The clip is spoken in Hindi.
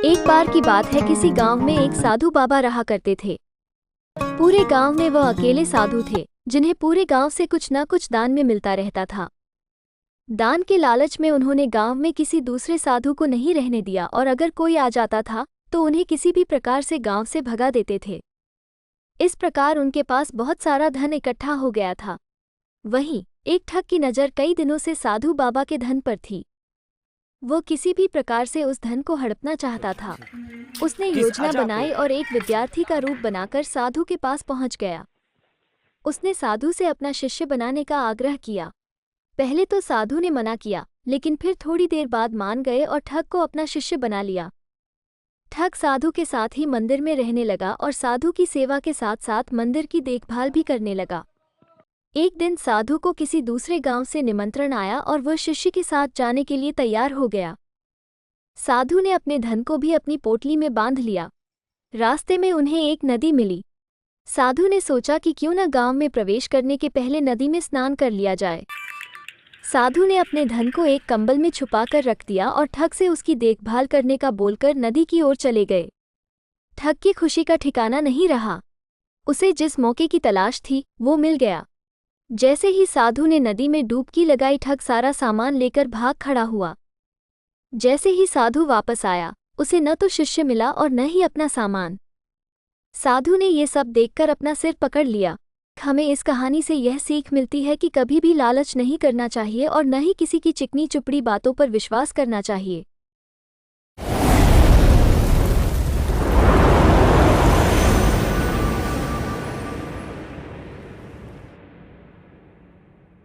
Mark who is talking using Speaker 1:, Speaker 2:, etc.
Speaker 1: एक बार की बात है, किसी गांव में एक साधु बाबा रहा करते थे। पूरे गांव में वह अकेले साधु थे जिन्हें पूरे गांव से कुछ न कुछ दान में मिलता रहता था। दान के लालच में उन्होंने गांव में किसी दूसरे साधु को नहीं रहने दिया और अगर कोई आ जाता था तो उन्हें किसी भी प्रकार से गांव से भगा देते थे। इस प्रकार उनके पास बहुत सारा धन इकट्ठा हो गया था। वहीं एक ठग की नज़र कई दिनों से साधु बाबा के धन पर थी। वो किसी भी प्रकार से उस धन को हड़पना चाहता था। उसने योजना बनाई और एक विद्यार्थी का रूप बनाकर साधु के पास पहुंच गया। उसने साधु से अपना शिष्य बनाने का आग्रह किया। पहले तो साधु ने मना किया, लेकिन फिर थोड़ी देर बाद मान गए और ठग को अपना शिष्य बना लिया। ठग साधु के साथ ही मंदिर में रहने लगा और साधु की सेवा के साथ साथ मंदिर की देखभाल भी करने लगा। एक दिन साधु को किसी दूसरे गांव से निमंत्रण आया और वह शिष्य के साथ जाने के लिए तैयार हो गया। साधु ने अपने धन को भी अपनी पोटली में बांध लिया। रास्ते में उन्हें एक नदी मिली। साधु ने सोचा कि क्यों न गांव में प्रवेश करने के पहले नदी में स्नान कर लिया जाए। साधु ने अपने धन को एक कंबल में छुपाकर रख दिया और ठग से उसकी देखभाल करने का बोलकर नदी की ओर चले गए। ठग की खुशी का ठिकाना नहीं रहा। उसे जिस मौके की तलाश थी वो मिल गया। जैसे ही साधु ने नदी में डुबकी लगाई, ठग सारा सामान लेकर भाग खड़ा हुआ। जैसे ही साधु वापस आया, उसे न तो शिष्य मिला और न ही अपना सामान। साधु ने ये सब देखकर अपना सिर पकड़ लिया। हमें इस कहानी से यह सीख मिलती है कि कभी भी लालच नहीं करना चाहिए और न ही किसी की चिकनी चुपड़ी बातों पर विश्वास करना चाहिए।